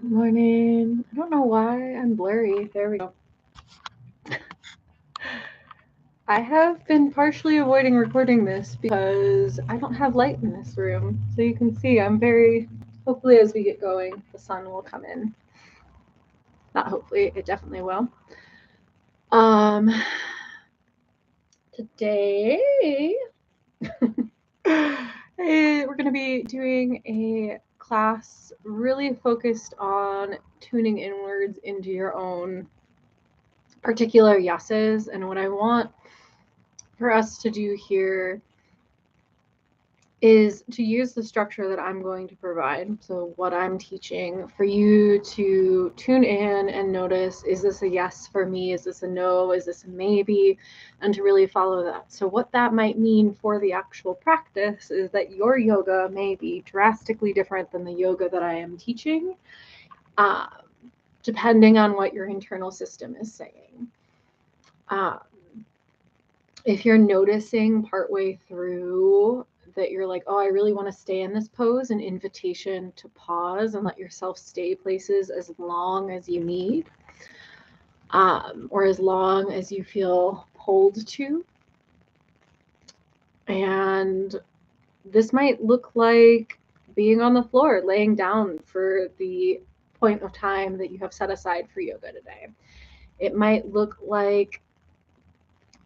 Good morning. I don't know why I'm blurry. There we go. I have been partially avoiding recording this because I don't have light in this room. So you can see I'm hopefully as we get going, the sun will come in. Not hopefully, it definitely will. Today, we're going to be doing a class really focused on tuning inwards into your own particular yeses. And what I want for us to do here is to use the structure that I'm going to provide. So what I'm teaching for you to tune in and notice, is this a yes for me? Is this a no? Is this a maybe? And to really follow that. So what that might mean for the actual practice is that your yoga may be drastically different than the yoga that I am teaching, depending on what your internal system is saying. If you're noticing partway through that you're like, oh, I really want to stay in this pose, an invitation to pause and let yourself stay places as long as you need, or as long as you feel pulled to. And this might look like being on the floor, laying down for the point of time that you have set aside for yoga today. It might look like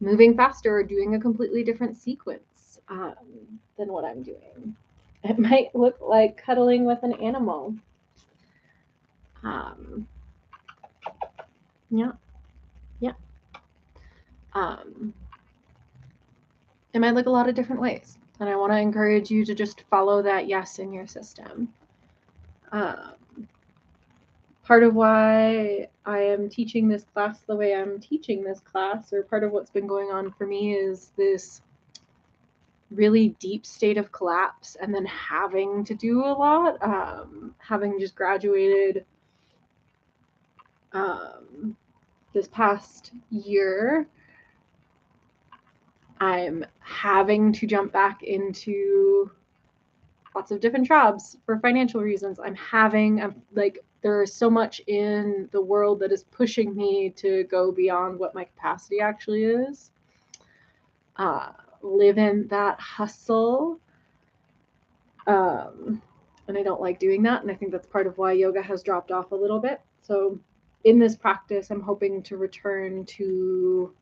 moving faster or doing a completely different sequence than what I'm doing. It might look like cuddling with an animal. Yeah. It might look a lot of different ways. And I want to encourage you to just follow that yes in your system. Part of why I am teaching this class the way I'm teaching this class, or part of what's been going on for me, is this really deep state of collapse and then having to do a lot, having just graduated this past year. I'm having to jump back into lots of different jobs for financial reasons. There's so much in the world that is pushing me to go beyond what my capacity actually is. Live in that hustle. And I don't like doing that. And I think that's part of why yoga has dropped off a little bit. So in this practice, I'm hoping to return to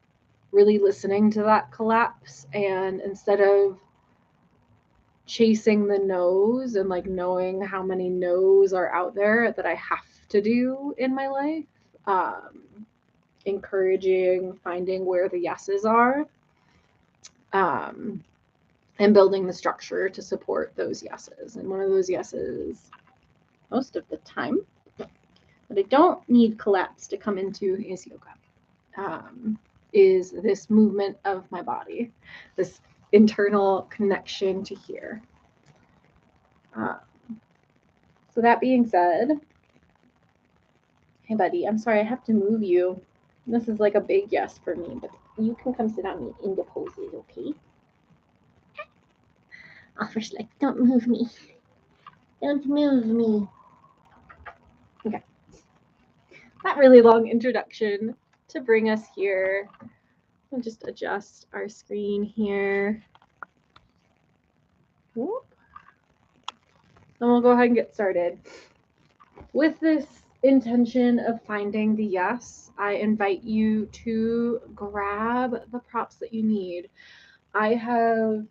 really listening to that collapse. And instead of chasing the no's and like knowing how many no's are out there that I have to do in my life, encouraging finding where the yeses are, and building the structure to support those yeses. And one of those yeses, most of the time, that I don't need collapse to come into is yoga. Is this movement of my body, this internal connection to here. So that being said, hey buddy, I'm sorry I have to move you. This is like a big yes for me, but you can come sit on me in the poses, okay? Offers like, don't move me. Don't move me. Okay. That really long introduction to bring us here. I'll just adjust our screen here. Whoop. And we'll go ahead and get started. With this intention of finding the yes, I invite you to grab the props that you need. I have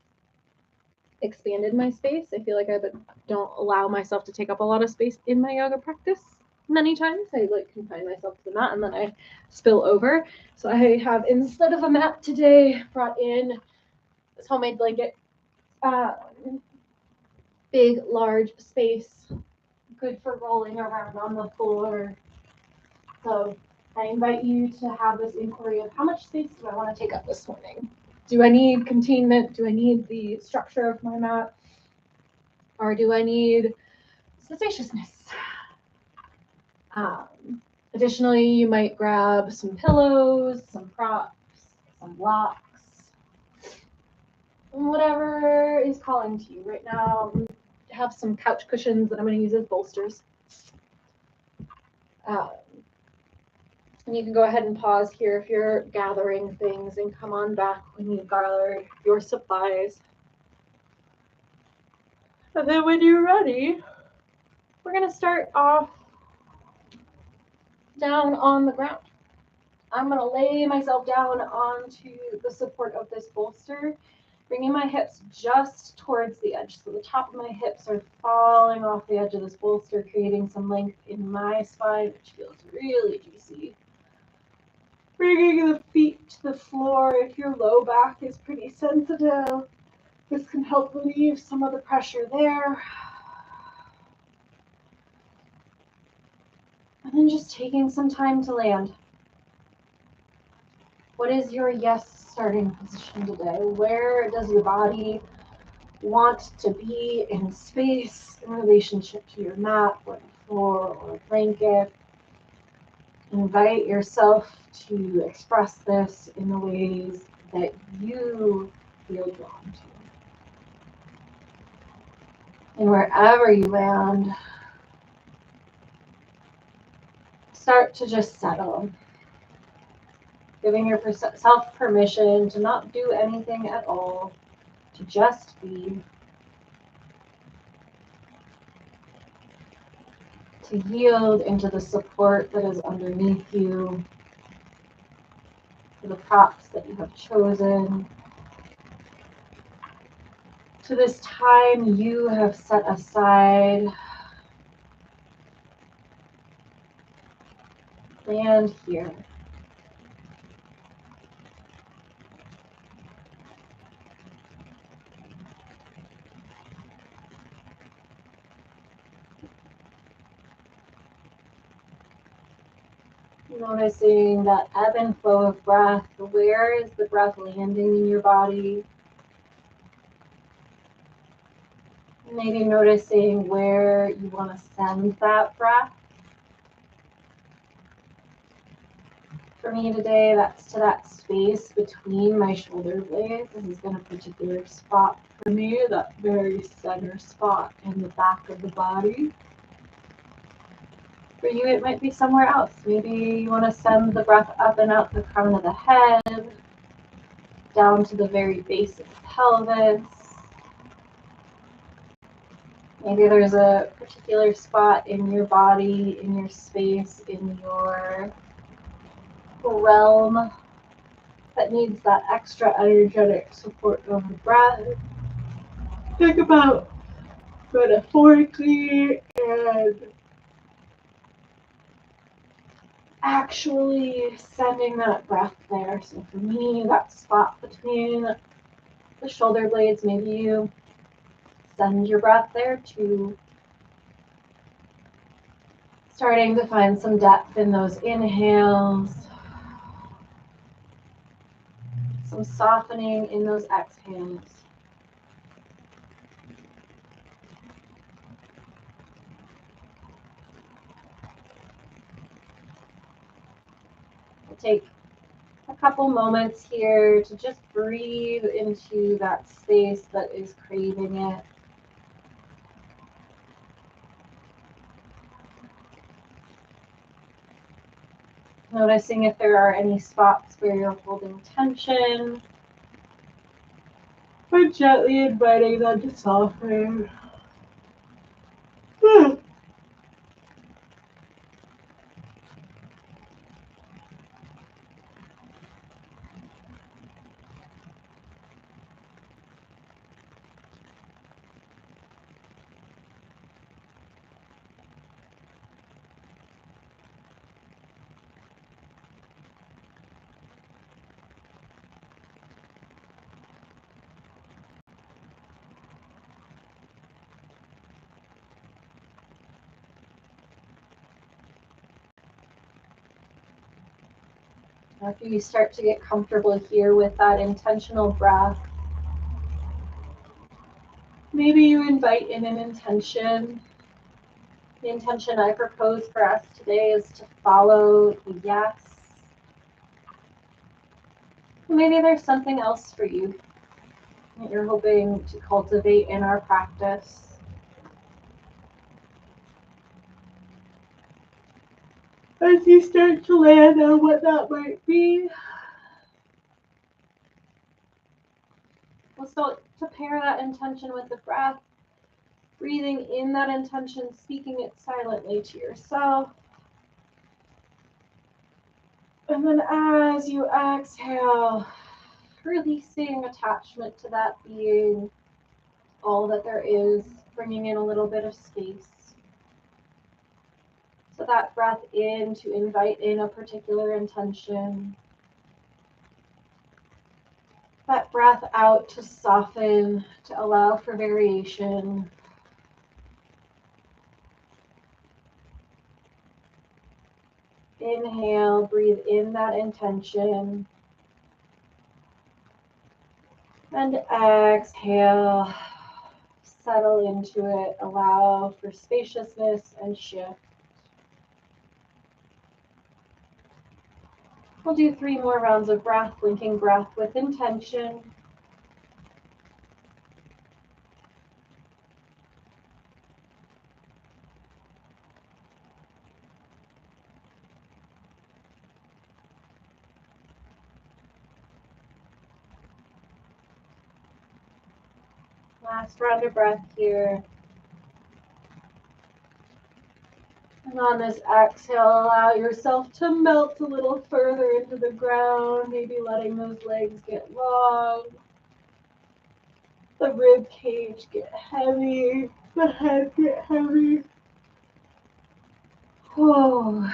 expanded my space. I feel like I don't allow myself to take up a lot of space in my yoga practice many times. I like confine myself to the mat and then I spill over. So I have, instead of a mat today, brought in this homemade blanket. Big, large space, good for rolling around on the floor. So I invite you to have this inquiry of how much space do I want to take up this morning? Do I need containment? Do I need the structure of my mat? Or do I need spaciousness? Additionally, you might grab some pillows, some props, some blocks, whatever is calling to you. Right now, I have some couch cushions that I'm going to use as bolsters. And you can go ahead and pause here if you're gathering things and come on back when you've gathered your supplies. And then when you're ready, we're going to start off down on the ground. I'm going to lay myself down onto the support of this bolster, bringing my hips just towards the edge. So the top of my hips are falling off the edge of this bolster, creating some length in my spine, which feels really juicy. Bringing the feet to the floor. If your low back is pretty sensitive, this can help relieve some of the pressure there. And then just taking some time to land. What is your yes starting position today? Where does your body want to be in space in relationship to your mat or the floor or a blanket? Invite yourself to express this in the ways that you feel drawn to. And wherever you land, start to just settle. Giving yourself permission to not do anything at all, to just be. To yield into the support that is underneath you, to the props that you have chosen, to this time you have set aside. Land here. Noticing that ebb and flow of breath. Where is the breath landing in your body? Maybe noticing where you want to send that breath. For me today, that's to that space between my shoulder blades. This has been a particular spot for me, that very center spot in the back of the body. For you, it might be somewhere else. Maybe you want to send the breath up and out the crown of the head, down to the very base of the pelvis. Maybe there's a particular spot in your body, in your space, in your realm that needs that extra energetic support of the breath. Think about metaphorically and actually sending that breath there. So for me, that spot between the shoulder blades, maybe you send your breath there to starting to find some depth in those inhales, some softening in those exhales. We'll take a couple moments here to just breathe into that space that is craving it. Noticing if there are any spots where you're holding tension, but gently inviting them to soften. After you start to get comfortable here with that intentional breath, maybe you invite in an intention. The intention I propose for us today is to follow the yes. Maybe there's something else for you that you're hoping to cultivate in our practice. As you start to land on what that might be, we'll start to pair that intention with the breath, breathing in that intention, speaking it silently to yourself. And then as you exhale, releasing attachment to that being, all that there is, bringing in a little bit of space. So that breath in to invite in a particular intention. That breath out to soften, to allow for variation. Inhale, breathe in that intention. And exhale, settle into it, allow for spaciousness and shift. We'll do 3 more rounds of breath, linking breath with intention. Last round of breath here. And on this exhale, allow yourself to melt a little further into the ground, maybe letting those legs get long, the rib cage get heavy, the head get heavy. Oh,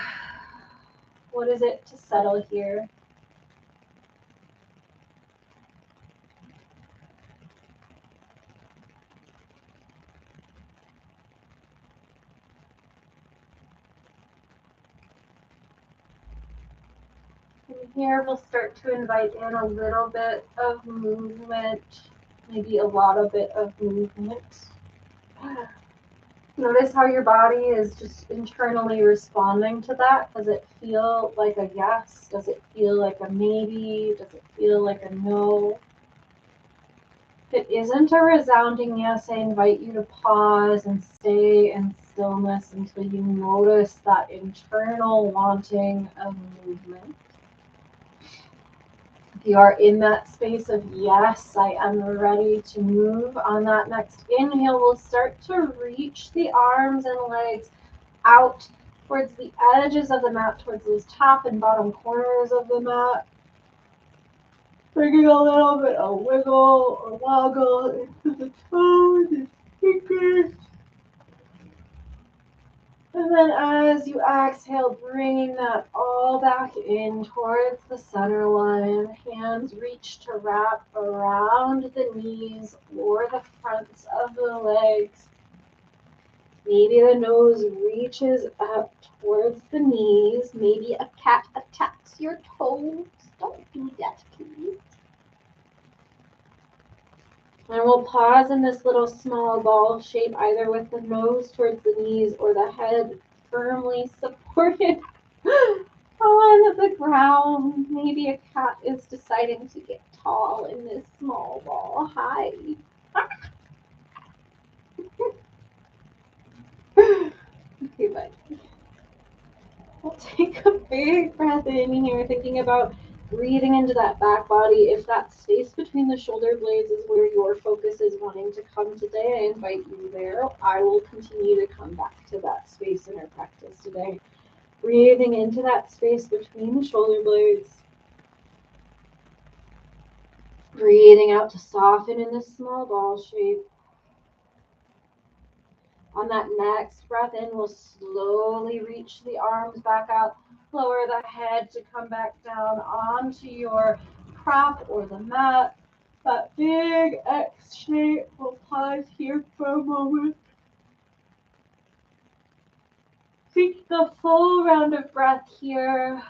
what is it to settle here? And here we'll start to invite in a little bit of movement, maybe a lot of bit of movement. Notice how your body is just internally responding to that. Does it feel like a yes? Does it feel like a maybe? Does it feel like a no? If it isn't a resounding yes, I invite you to pause and stay in stillness until you notice that internal wanting of movement. If you are in that space of yes, I am ready to move, on that next inhale, we'll start to reach the arms and legs out towards the edges of the mat, towards those top and bottom corners of the mat. Bringing a little bit of wiggle or woggle into the toes and fingers. And then as you exhale, bringing that all back in towards the center line. Hands reach to wrap around the knees or the fronts of the legs. Maybe the nose reaches up towards the knees. Maybe a cat attacks your toes. Don't do that, please. And we'll pause in this little small ball shape, either with the nose towards the knees or the head firmly supported on the ground. Maybe a cat is deciding to get tall in this small ball. Hi. Okay, bye. We'll take a big breath in here, thinking about breathing into that back body. If that space between the shoulder blades is where your focus is wanting to come today, I invite you there. I will continue to come back to that space in our practice today. Breathing into that space between the shoulder blades. Breathing out to soften in this small ball shape. On that next breath in, we'll slowly reach the arms back out. Lower the head to come back down onto your prop or the mat. That big X shape. We'll pause here for a moment. Take the full round of breath here.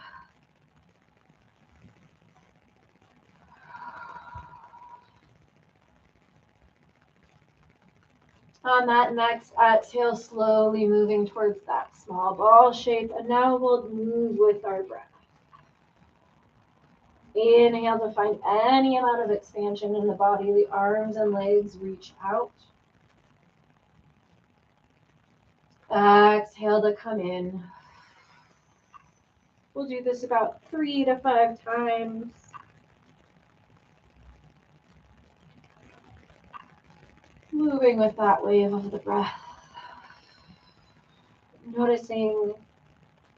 On that next exhale, slowly moving towards that small ball shape. And now we'll move with our breath. Inhale to find any amount of expansion in the body. The arms and legs reach out. Exhale to come in. We'll do this about 3 to 5 times. Moving with that wave of the breath. Noticing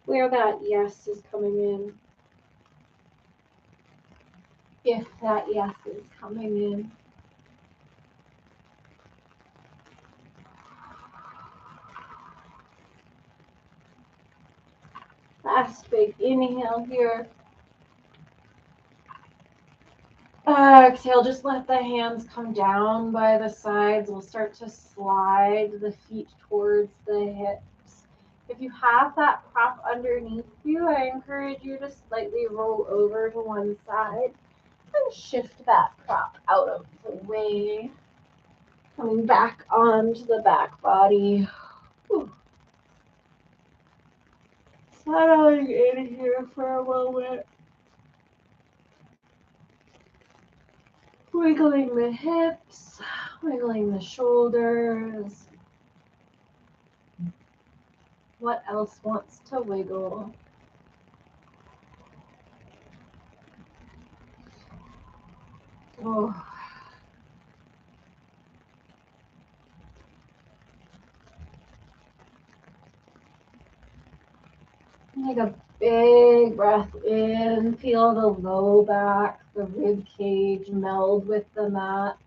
where that yes is coming in. If that yes is coming in. Last big inhale here. Exhale, just let the hands come down by the sides. We'll start to slide the feet towards the hips. If you have that prop underneath you, I encourage you to slightly roll over to one side and shift that prop out of the way. Coming back onto the back body. Whew. Settling in here for a moment. Wiggling the hips, wiggling the shoulders. What else wants to wiggle? Oh. Take a big breath in, feel the low back, the rib cage meld with the mat.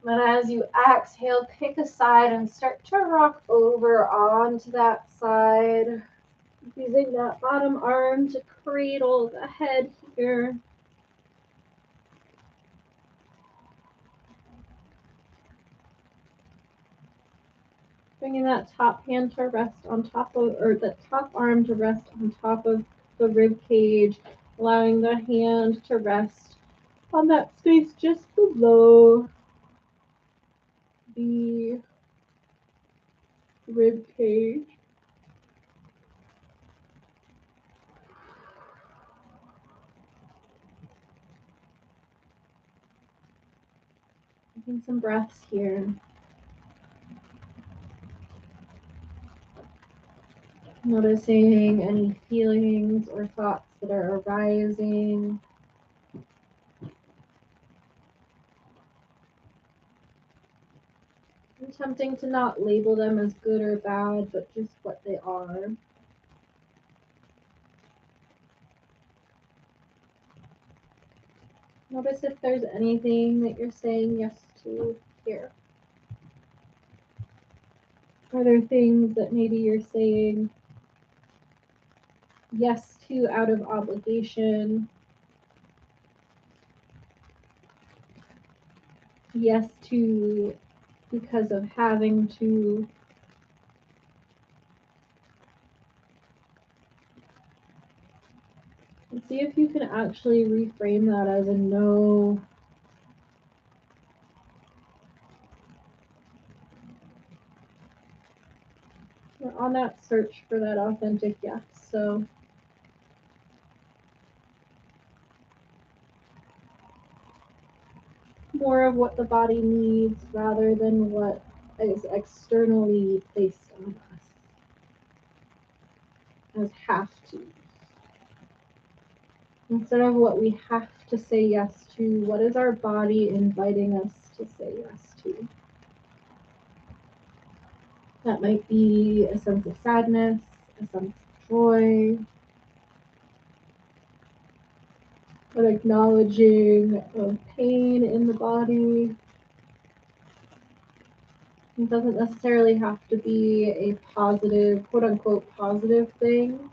And as you exhale, pick a side and start to rock over onto that side, using that bottom arm to cradle the head here. Bringing that top hand to rest on top of, or the top arm to rest on top of the rib cage, allowing the hand to rest on that space just below the rib cage. Taking some breaths here. Noticing any feelings or thoughts that are arising. Attempting to not label them as good or bad, but just what they are. Notice if there's anything that you're saying yes to here. Are there things that maybe you're saying yes to out of obligation? Yes to because of having to? And see if you can actually reframe that as a no. We're on that search for that authentic yes. So more of what the body needs rather than what is externally placed on us as have to. Instead of what we have to say yes to, what is our body inviting us to say yes to? That might be a sense of sadness, a sense of joy, an acknowledging of pain in the body. It doesn't necessarily have to be a positive, quote unquote, positive thing.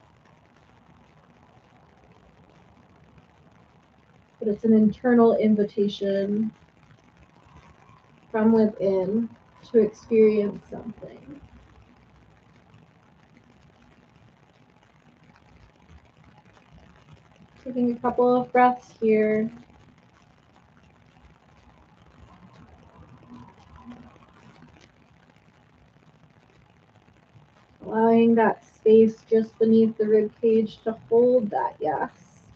But it's an internal invitation from within to experience something. Taking a couple of breaths here. Allowing that space just beneath the rib cage to hold that yes.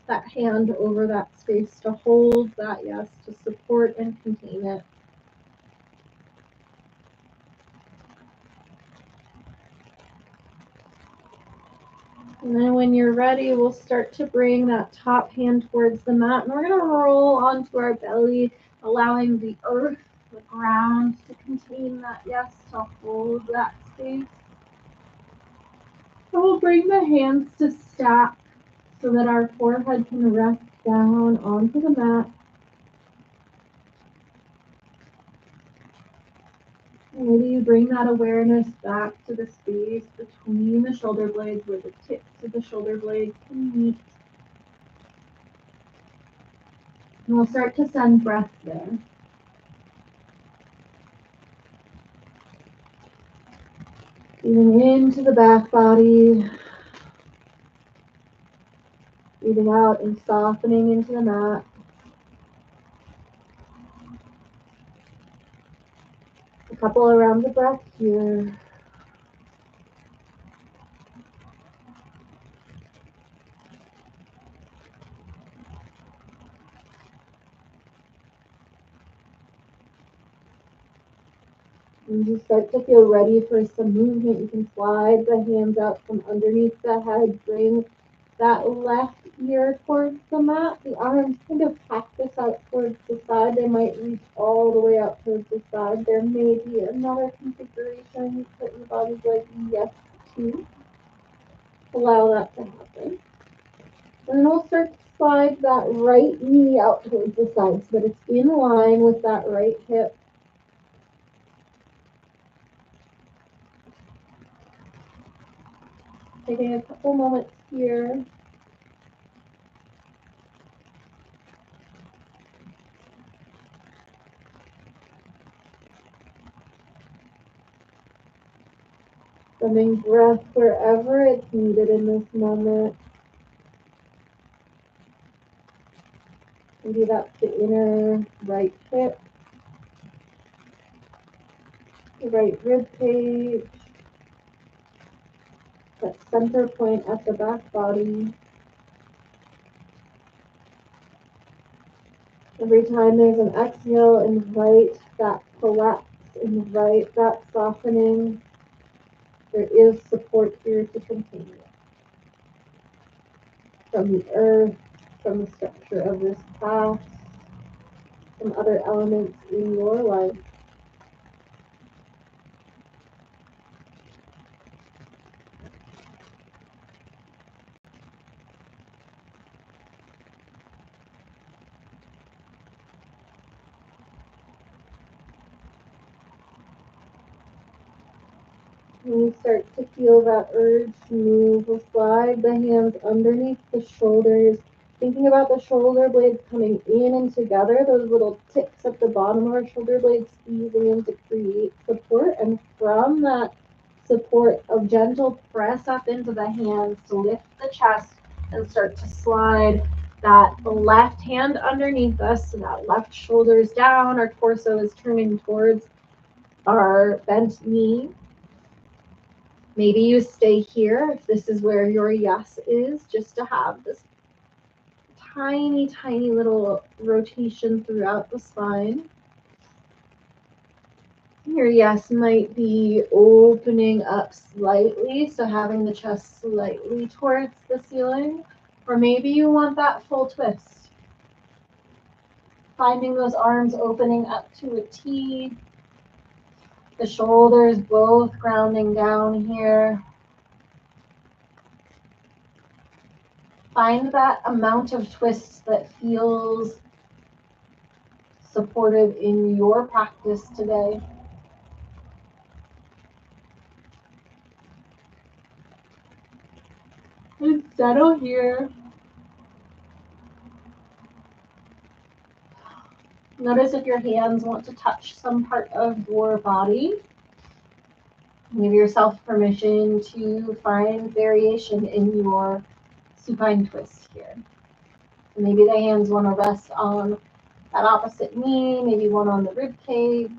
That hand over that space to hold that yes, to support and contain it. And then when you're ready, we'll start to bring that top hand towards the mat. And we're going to roll onto our belly, allowing the earth, the ground, to contain that yes, to hold that space. And we'll bring the hands to stack so that our forehead can rest down onto the mat. Maybe you bring that awareness back to the space between the shoulder blades where the tips of the shoulder blades can meet. And we'll start to send breath there. Breathing into the back body. Breathing out and softening into the mat. A couple of rounds of breath here. And you start to feel ready for some movement. You can slide the hands out from underneath the head. Bring that left ear towards the mat. The arms kind of practice out towards the side. They might reach all the way out towards the side. There may be another configuration that your body's like yes to. Allow that to happen. And then we'll start to slide that right knee out towards the side so that it's in line with that right hip. Taking a couple moments here. Sending breath wherever it's needed in this moment. Maybe that's the inner right hip, the right rib cage, that center point at the back body. Every time there's an exhale, invite that collapse, invite that softening. There is support here to continue. From the earth, from the structure of this path, from other elements in your life. When you start to feel that urge to move, we'll slide the hands underneath the shoulders, thinking about the shoulder blades coming in and together, those little tips at the bottom of our shoulder blades squeezing in to create support. And from that support, a gentle press up into the hands to lift the chest and start to slide that left hand underneath us so that left shoulder is down, our torso is turning towards our bent knee. Maybe you stay here if this is where your yes is, just to have this tiny, tiny little rotation throughout the spine. Your yes might be opening up slightly, so having the chest slightly towards the ceiling. Or maybe you want that full twist. Finding those arms opening up to a T. The shoulders both grounding down here. Find that amount of twist that feels supportive in your practice today. And settle here. Notice if your hands want to touch some part of your body. Give yourself permission to find variation in your supine twist here. Maybe the hands want to rest on that opposite knee, maybe one on the rib cage,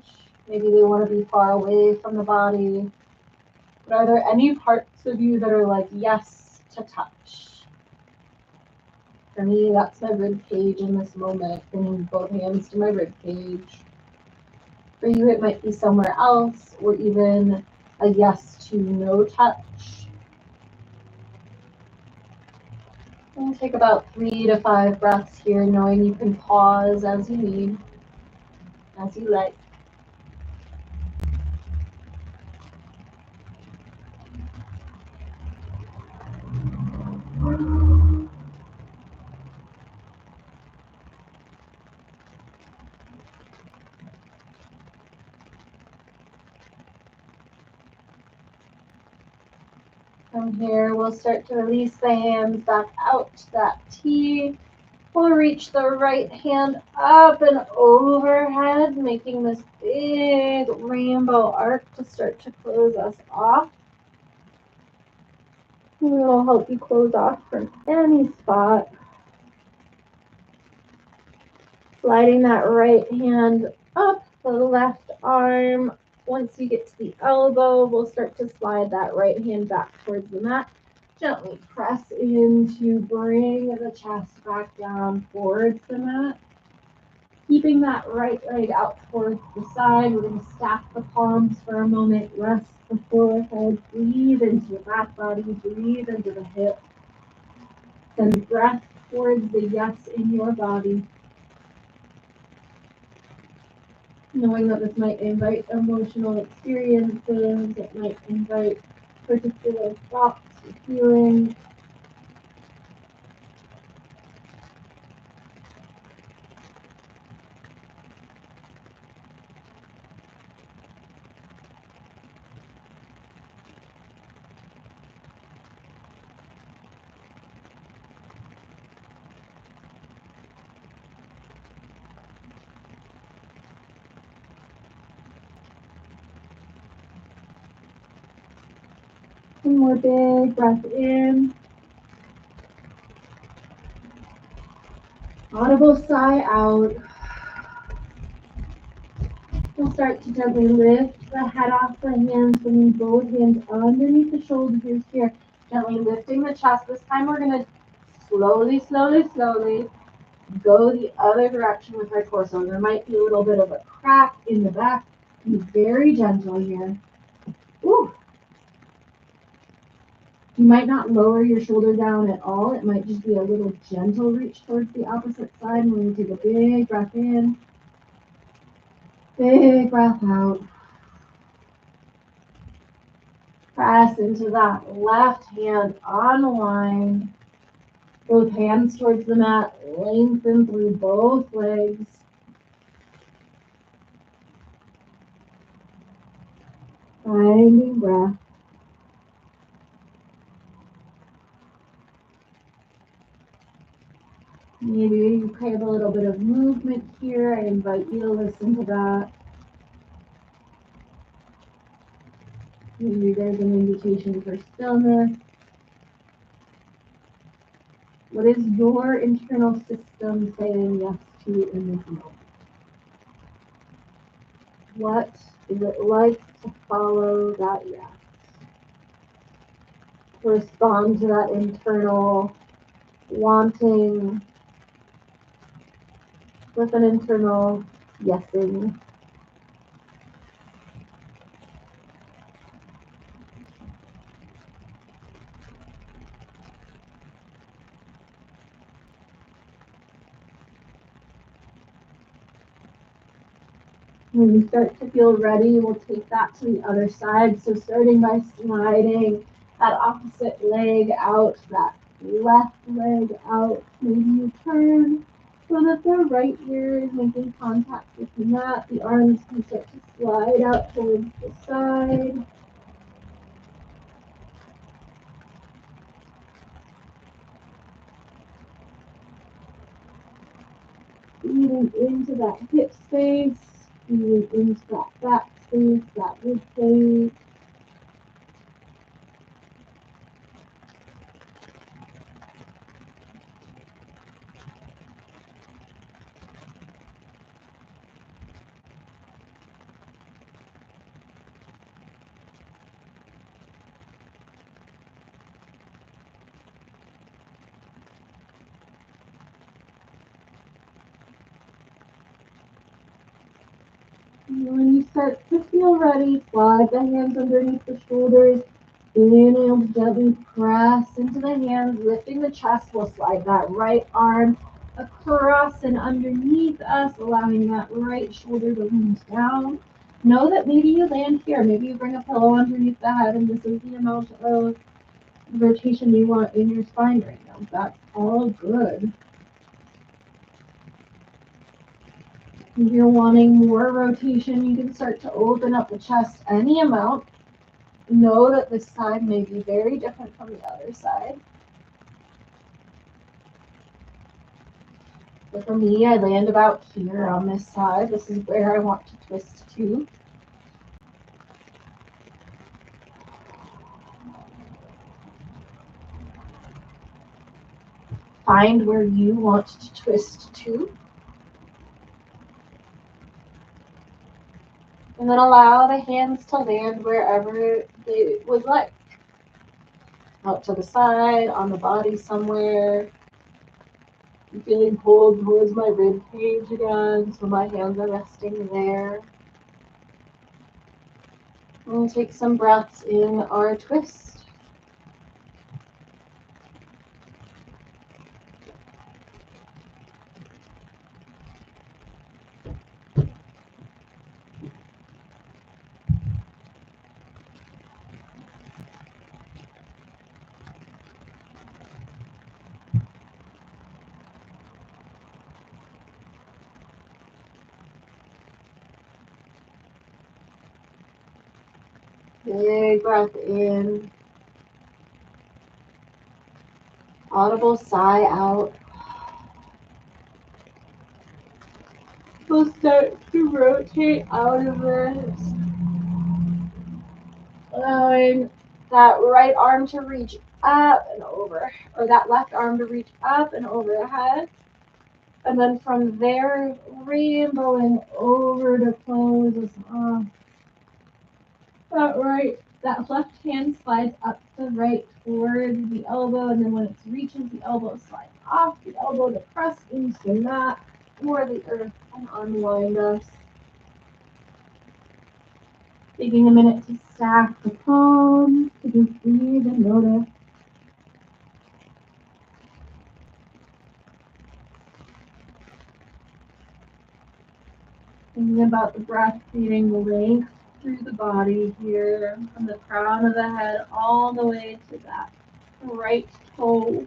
maybe they want to be far away from the body. But are there any parts of you that are like, yes, to touch? For me, that's my rib cage in this moment, bringing both hands to my rib cage. For you, it might be somewhere else, or even a yes to no touch. And take about 3 to 5 breaths here, knowing you can pause as you need, as you like. From here, we'll start to release the hands back out to that T. We'll reach the right hand up and overhead, making this big rainbow arc to start to close us off. It'll help you close off from any spot. Sliding that right hand up the left arm. Once you get to the elbow, we'll start to slide that right hand back towards the mat. Gently press in to bring the chest back down towards the mat. Keeping that right leg out towards the side, we're going to stack the palms for a moment. Rest the forehead. Breathe into your back body. Breathe into the hip. Send breath towards the yes in your body. Knowing that this might invite emotional experiences, it might invite particular thoughts or feelings. One more big breath in. Audible sigh out. We'll start to gently lift the head off the hands, bringing both hands underneath the shoulders here. Gently lifting the chest. This time we're going to slowly go the other direction with our torso. There might be a little bit of a crack in the back. Be very gentle here. Ooh. You might not lower your shoulder down at all. It might just be a little gentle reach towards the opposite side. And we're going to take a big breath in. Big breath out. Press into that left hand on the line. Both hands towards the mat. Lengthen through both legs. Finding breath. Maybe you crave a little bit of movement here. I invite you to listen to that. Maybe there's an invitation for stillness. What is your internal system saying yes to in this moment? What is it like to follow that yes? To respond to that internal wanting with an internal yesing. When you start to feel ready, we'll take that to the other side. So starting by sliding that opposite leg out, that left leg out. Maybe you turn so that the right ear is making contact with the mat. The arms can start to slide out towards the side. Breathing into that hip space, breathing into that back space, that rib space. And when you start to feel ready, slide the hands underneath the shoulders. Inhale, gently press into the hands, lifting the chest. We'll slide that right arm across and underneath us, allowing that right shoulder to lean down. Know that maybe you land here. Maybe you bring a pillow underneath the head, and this is the amount of rotation you want in your spine right now. That's all good. If you're wanting more rotation, you can start to open up the chest any amount. Know that this side may be very different from the other side. But for me, I land about here on this side. This is where I want to twist to. Find where you want to twist to. And then allow the hands to land wherever they would like. Out to the side, on the body somewhere. I'm feeling pulled towards my rib cage again, so my hands are resting there. We'll take some breaths in our twist. Big breath in. Audible sigh out. We'll start to rotate out of this. Allowing that right arm to reach up and over, or that left arm to reach up and overhead. And then from there, rainbowing over to close us off. That left hand slides up the right towards the elbow, and then when it reaches the elbow, slide off the elbow to press into the mat or the earth and unwind us. Taking a minute to stack the palms, to just breathe and notice. Thinking about the breath, feeling the length through the body here, from the crown of the head all the way to that right toe.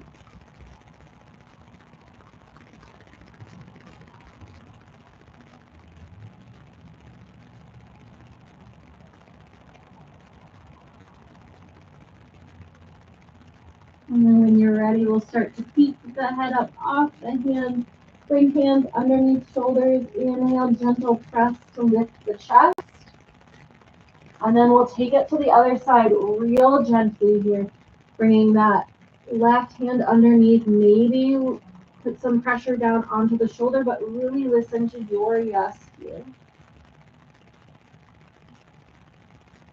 And then when you're ready, we'll start to keep the head up off the hands. Bring hands underneath shoulders. Inhale, gentle press to lift the chest. And then we'll take it to the other side real gently here. Bringing that left hand underneath. Maybe put some pressure down onto the shoulder, but really listen to your yes here.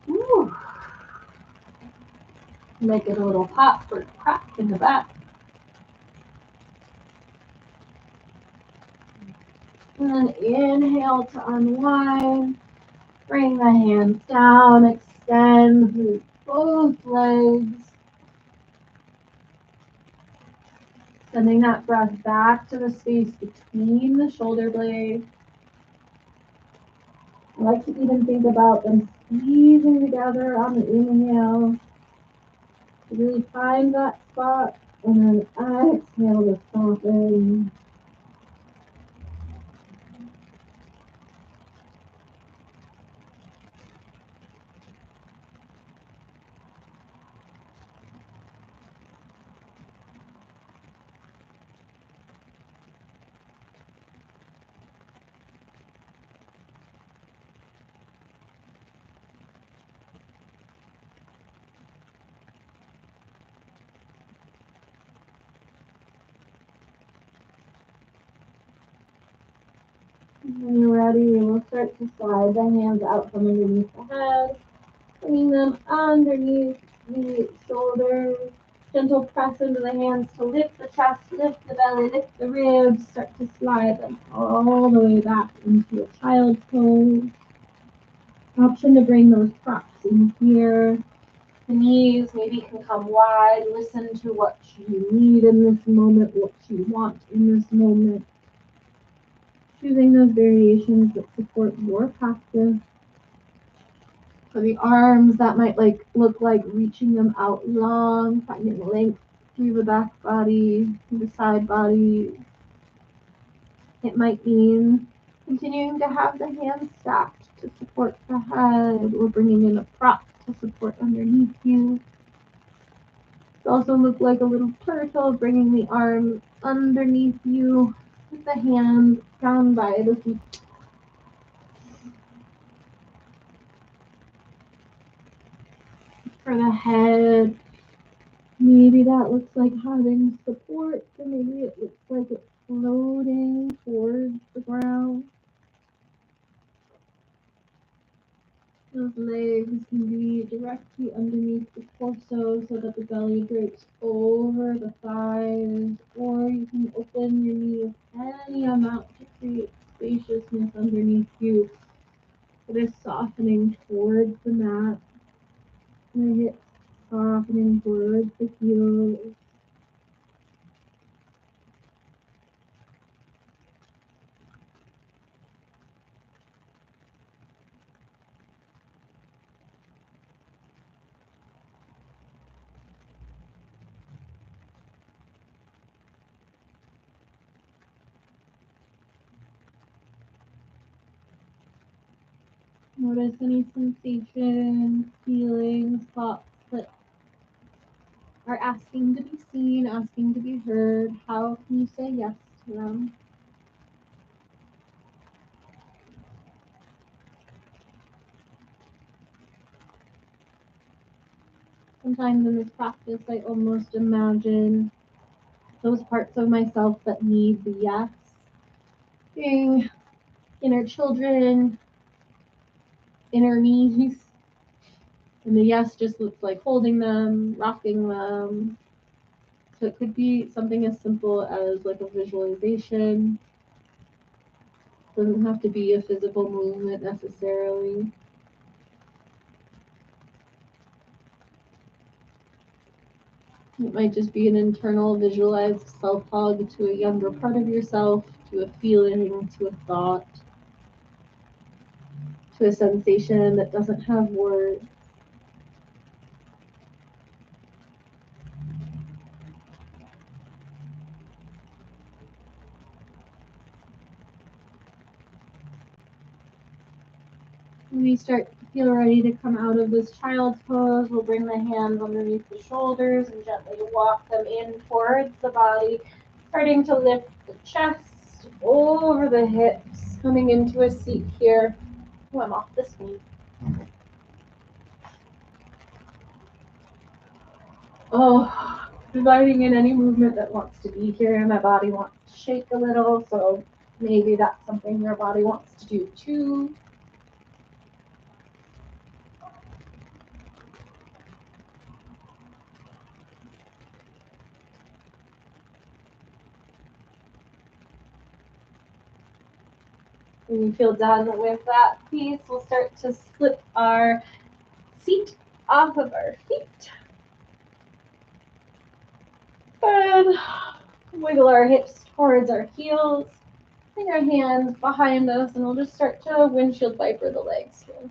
Woo. Make it a little pop for crack in the back. And then inhale to unwind. Bring the hands down, extend through both legs. Sending that breath back to the space between the shoulder blades. I like to even think about them squeezing together on the inhale. Really find that spot, and then exhale to soften. When you're ready, we'll start to slide the hands out from underneath the head, bringing them underneath the shoulders. Gentle press into the hands to lift the chest, lift the belly, lift the ribs. Start to slide them all the way back into a child's pose. Option to bring those props in here. The knees maybe can come wide. Listen to what you need in this moment, what you want in this moment. Choosing those variations that support your practice. For the arms, that might look like reaching them out long, finding length through the back body, through the side body. It might mean continuing to have the hands stacked to support the head, or bringing in a prop to support underneath you. It also look like a little turtle, bringing the arm underneath you with the hands down by the feet. For the head, maybe that looks like having support, or maybe it looks like it's floating towards the ground. Those legs can be directly underneath the torso so that the belly drapes over the thighs, or you can open your knees any amount to create spaciousness underneath you. It is softening towards the mat, the hips softening towards the heels. Notice any sensations, feelings, thoughts that are asking to be seen, asking to be heard. How can you say yes to them? Sometimes in this practice, I almost imagine those parts of myself that need the yes, being inner children, inner me's, and the yes just looks like holding them, rocking them. So it could be something as simple as like a visualization. It doesn't have to be a physical movement necessarily. It might just be an internal visualized self-hug to a younger part of yourself, to a feeling, to a thought, to a sensation that doesn't have words. When we start to feel ready to come out of this child's pose, we'll bring the hands underneath the shoulders and gently walk them in towards the body, starting to lift the chest over the hips, coming into a seat here. Oh, I'm off the screen. Oh, inviting in any movement that wants to be here, and my body wants to shake a little, so maybe that's something your body wants to do too. When you feel done with that piece, we'll start to slip our seat off of our feet. And wiggle our hips towards our heels. Bring our hands behind us, and we'll just start to windshield wiper the legs here.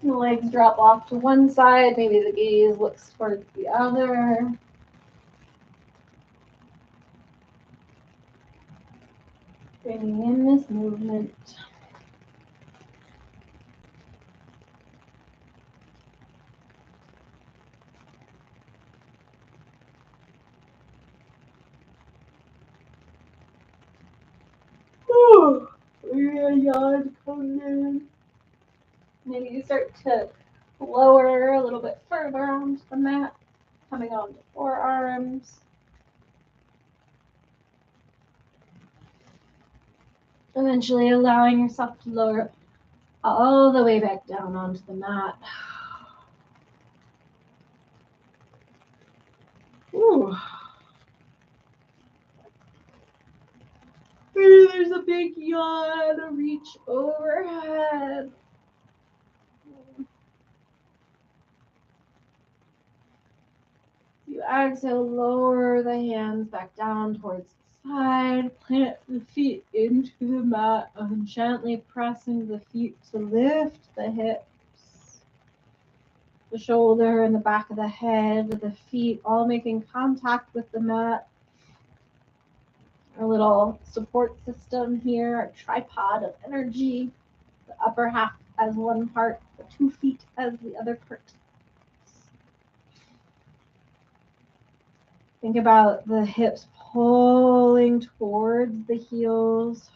The legs drop off to one side, maybe the gaze looks towards the other. Bringing in this movement. Oh, a yawn comes in. Maybe you start to lower a little bit further onto the mat, coming onto forearms. Eventually allowing yourself to lower all the way back down onto the mat. Ooh. Breathe there's a big yawn. Reach overhead. You exhale, lower the hands back down towards the side. Plant the feet into the mat and gently pressing the feet to lift the hips, the shoulder and the back of the head, the feet all making contact with the mat. Our little support system here, our tripod of energy, the upper half as one part, the 2 feet as the other part. Think about the hips pulling towards the heels.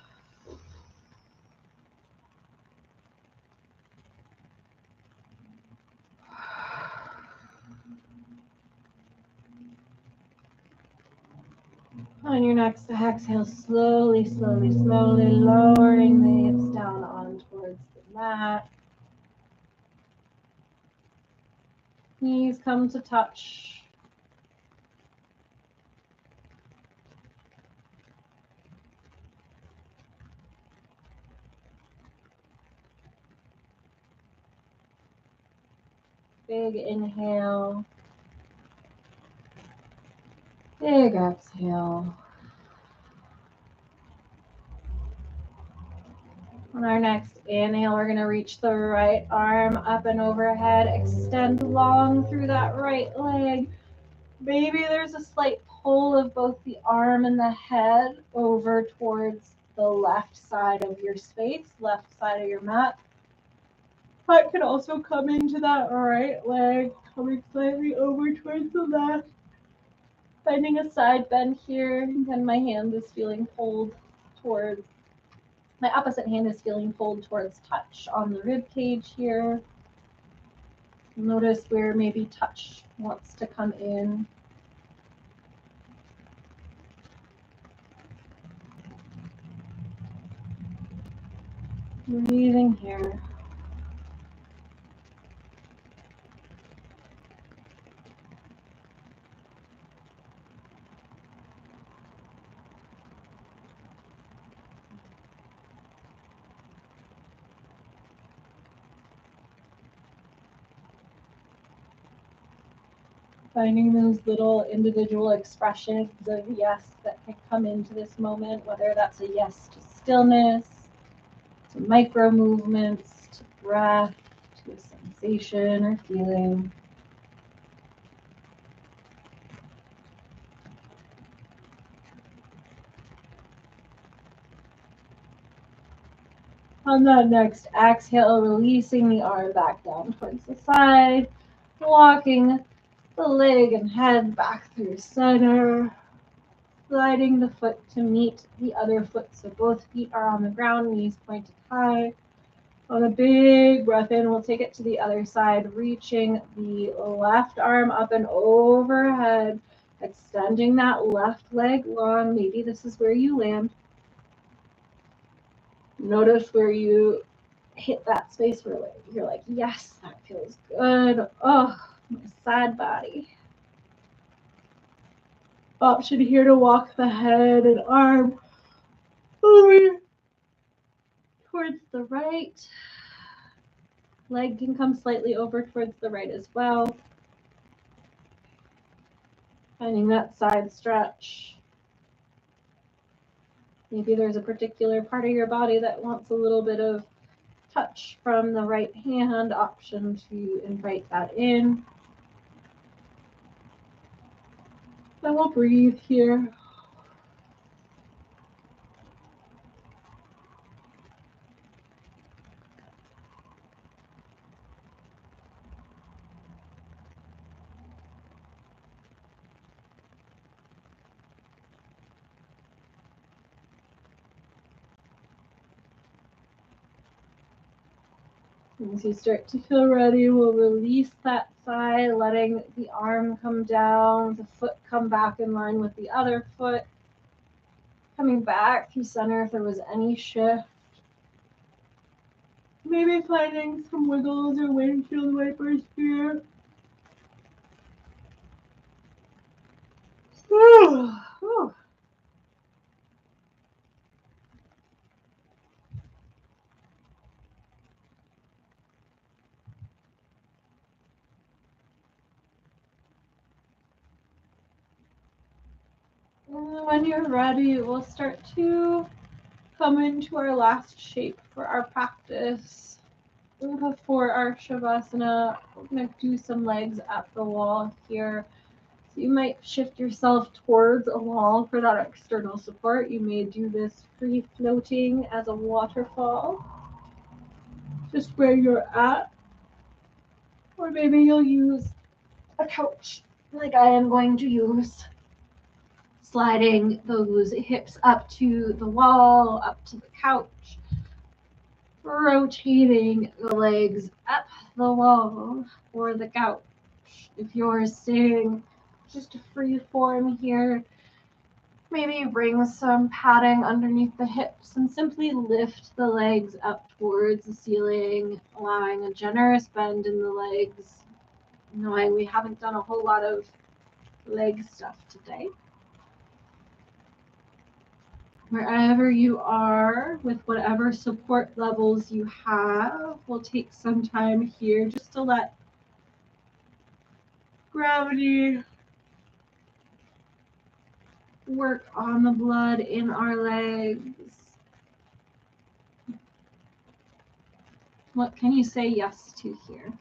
On your next exhale, slowly, slowly, slowly lowering the hips down on towards the mat. Knees come to touch. Big inhale. Big exhale. On our next inhale, we're going to reach the right arm up and overhead. Extend long through that right leg. Maybe there's a slight pull of both the arm and the head over towards the left side of your space, left side of your mat. That could also come into that right leg, coming slightly over towards the left. Finding a side bend here, and my hand is feeling pulled towards, my opposite hand is feeling pulled towards touch on the rib cage here. Notice where maybe touch wants to come in. Breathing here. Finding those little individual expressions of yes that can come into this moment, whether that's a yes to stillness, to micro movements, to breath, to a sensation or feeling. On that next exhale, releasing the arm back down towards the side, walking the leg and head back through center, sliding the foot to meet the other foot so both feet are on the ground, knees pointed high. On a big breath in, we'll take it to the other side, reaching the left arm up and overhead, extending that left leg long. Maybe this is where you land. Notice where you hit that space where you're like, yes, that feels good. Oh, my side body. Option here to walk the head and arm over towards the right. Leg can come slightly over towards the right as well. Finding that side stretch. Maybe there's a particular part of your body that wants a little bit of touch from the right hand. Option to invite that in. Then we'll breathe here. As you start to feel ready, we'll release that side, letting the arm come down, the foot come back in line with the other foot. Coming back through center if there was any shift. Maybe finding some wiggles or windshield wipers here. And when you're ready, we'll start to come into our last shape for our practice. Before our Shavasana, we're going to do some legs at the wall here. So you might shift yourself towards a wall for that external support. You may do this free floating as a waterfall, just where you're at. Or maybe you'll use a couch like I am going to use. Sliding those hips up to the wall, up to the couch. Rotating the legs up the wall or the couch. If you're staying just a free form here, maybe bring some padding underneath the hips and simply lift the legs up towards the ceiling, allowing a generous bend in the legs, knowing we haven't done a whole lot of leg stuff today. Wherever you are, with whatever support levels you have, we'll take some time here just to let gravity work on the blood in our legs. What can you say yes to here?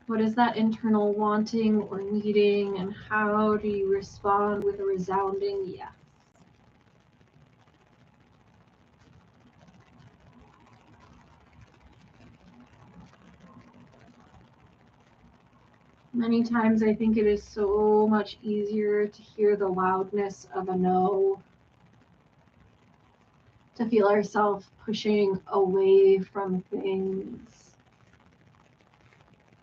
What is that internal wanting or needing, and how do you respond with a resounding yes? Many times I think it is so much easier to hear the loudness of a no, to feel ourselves pushing away from things.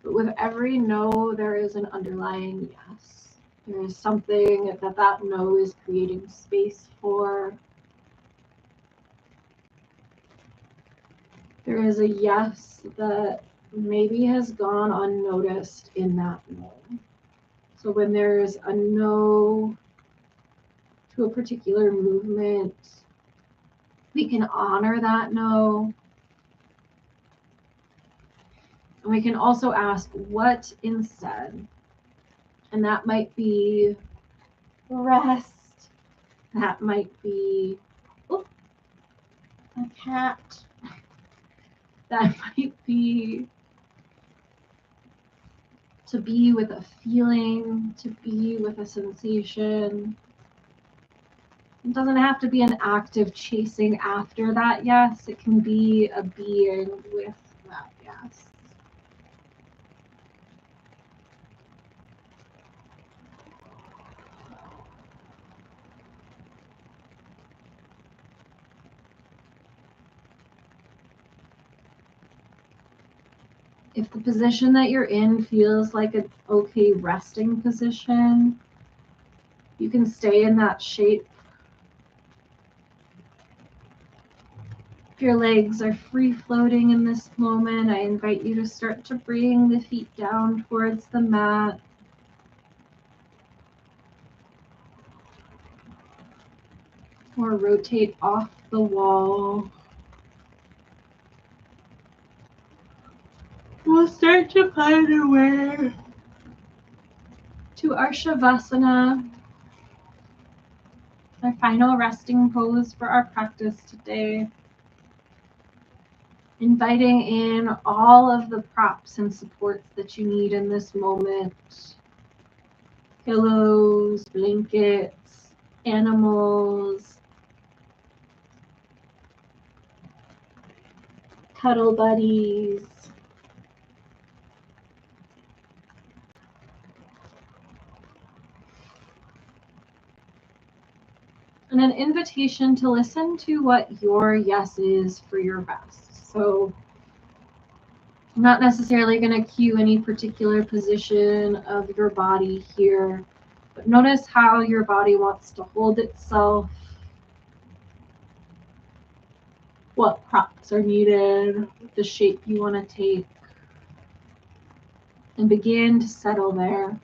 But with every no, there is an underlying yes. There is something that no is creating space for. There is a yes that maybe has gone unnoticed in that no. So when there's a no to a particular movement, we can honor that no. And we can also ask what instead. And that might be rest. That might be a cat. That might be to be with a feeling, to be with a sensation. It doesn't have to be an active chasing after that yes. It can be a being with that yes. If the position that you're in feels like an okay resting position, you can stay in that shape. If your legs are free floating in this moment, I invite you to start to bring the feet down towards the mat. Or rotate off the wall. We'll start to find our way to our Shavasana, our final resting pose for our practice today. Inviting in all of the props and supports that you need in this moment. Pillows, blankets, animals, cuddle buddies. And an invitation to listen to what your yes is for your best. So I'm not necessarily going to cue any particular position of your body here, but notice how your body wants to hold itself, what props are needed, the shape you want to take, and begin to settle there.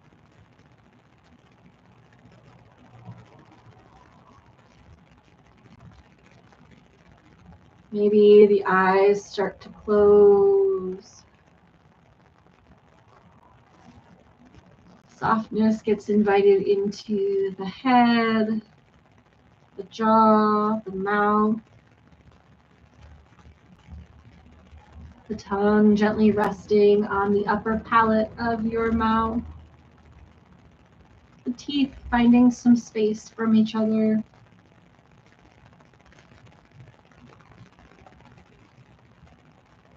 Maybe the eyes start to close. Softness gets invited into the head, the jaw, the mouth. The tongue gently resting on the upper palate of your mouth. The teeth finding some space from each other.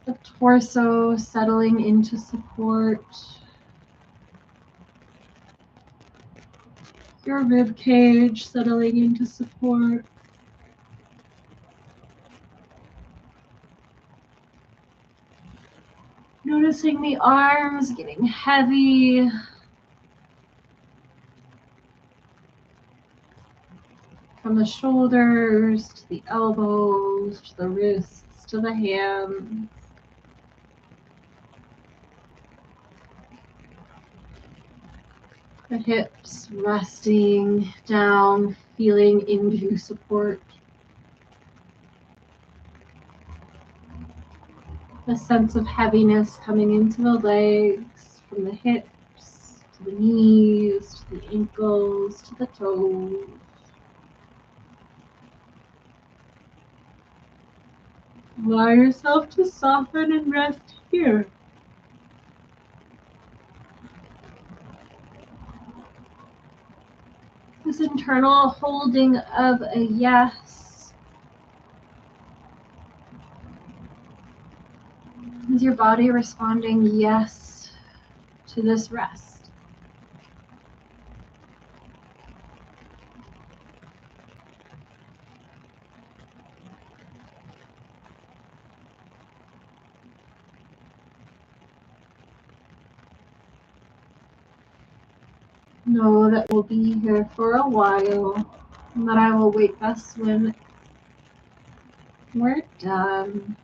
The torso settling into support. Your rib cage settling into support. Noticing the arms getting heavy. From the shoulders to the elbows, to the wrists, to the hands. The hips resting down, feeling into support. The sense of heaviness coming into the legs, from the hips, to the knees, to the ankles, to the toes. Allow yourself to soften and rest here. This internal holding of a yes. Is your body responding yes to this rest? Know that we'll be here for a while, and that I will wake us when we're done.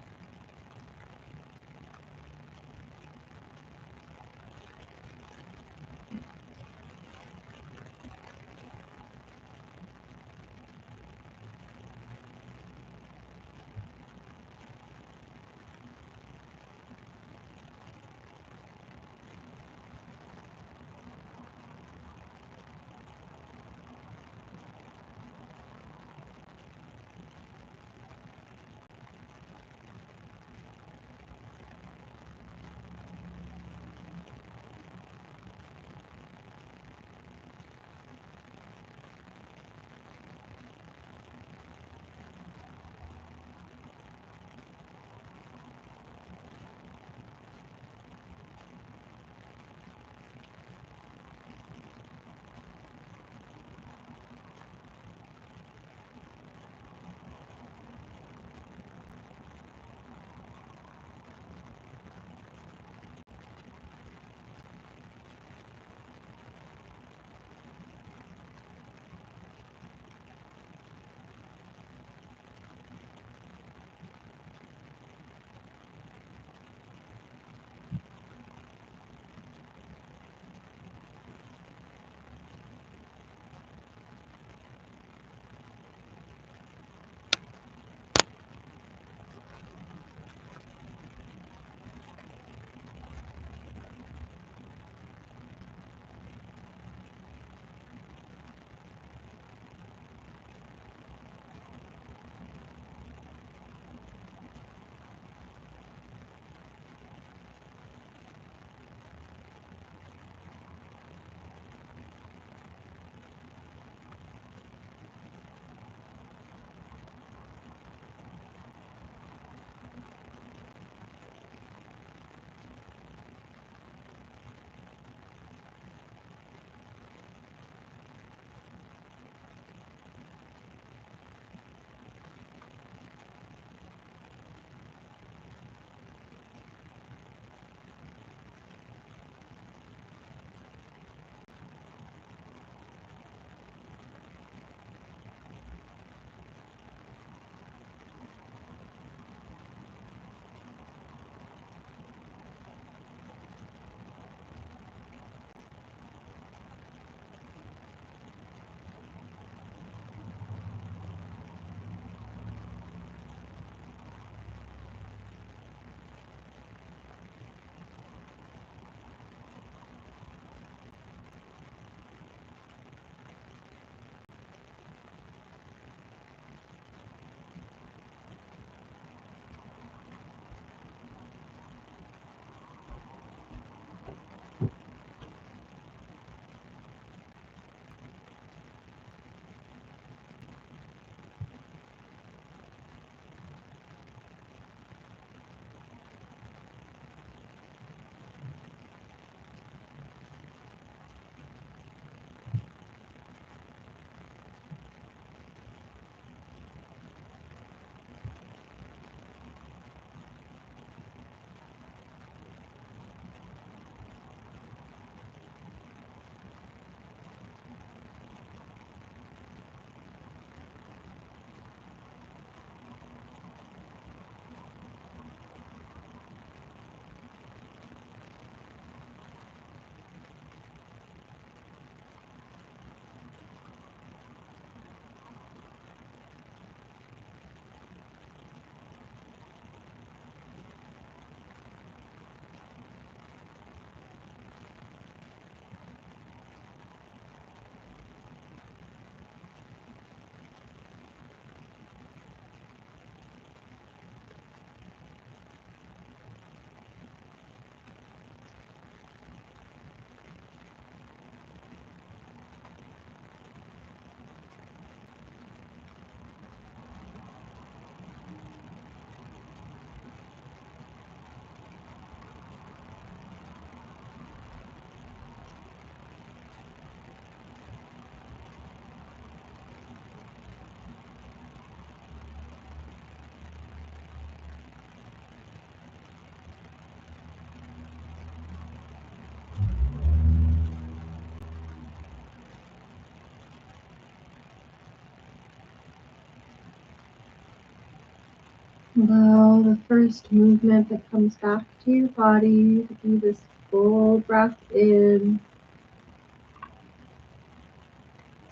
Allow the first movement that comes back to your body to be this full breath in,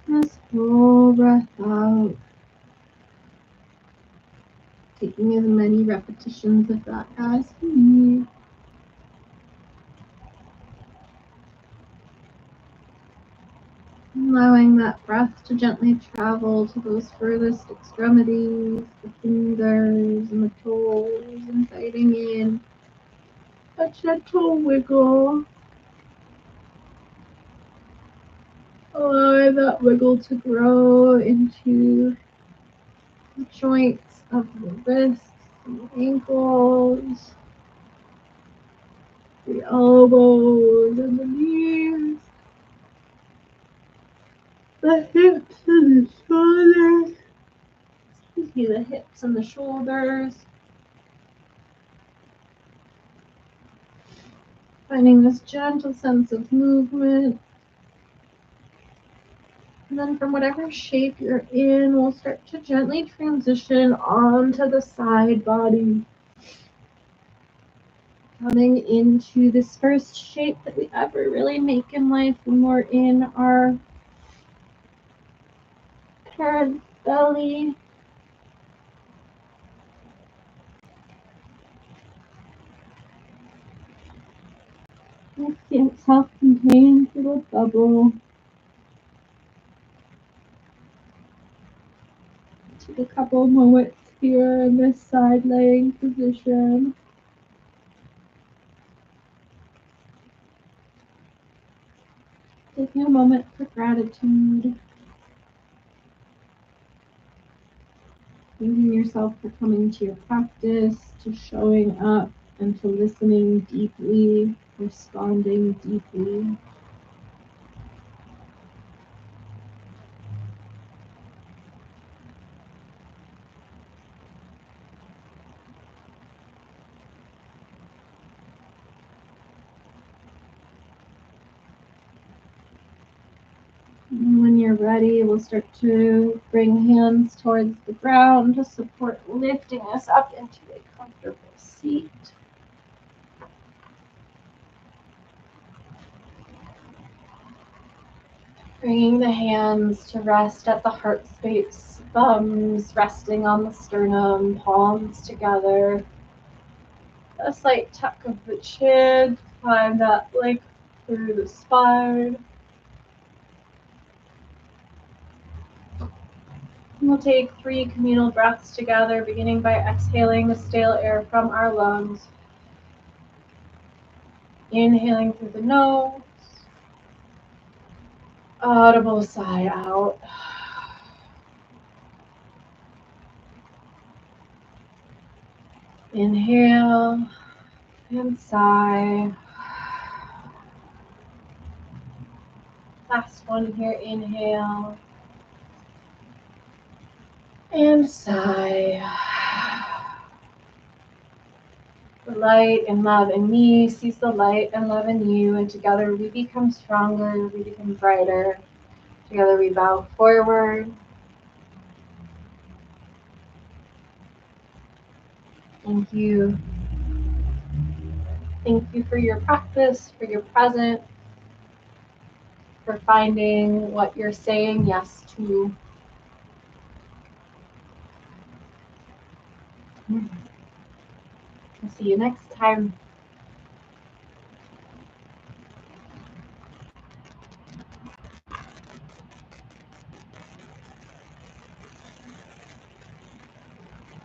this full breath out, taking as many repetitions of that as you need. Allowing that breath to gently travel to those furthest extremities, the fingers and the toes, inviting in a gentle wiggle. Allowing that wiggle to grow into the joints of the wrists and the ankles, the elbows and the knees, the hips and the shoulders. The hips and the shoulders. Finding this gentle sense of movement. And then from whatever shape you're in, we'll start to gently transition onto the side body. Coming into this first shape that we ever really make in life when we're in our parent belly. Self-contained little bubble. Take a couple moments here in this side laying position. Taking a moment for gratitude. Thanking yourself for coming to your practice, to showing up, and to listening deeply, responding deeply. And when you're ready, we'll start to bring hands towards the ground to support lifting us up into a comfortable seat. Bringing the hands to rest at the heart space, thumbs resting on the sternum, palms together. A slight tuck of the chin, climb that length through the spine. We'll take 3 communal breaths together, beginning by exhaling the stale air from our lungs. Inhaling through the nose. Audible sigh out. Inhale and sigh. Last one here, inhale and sigh. The light and love in me sees the light and love in you, and together we become stronger, we become brighter. Together we bow forward. Thank you. Thank you for your practice, for your presence, for finding what you're saying yes to. I'll see you next time.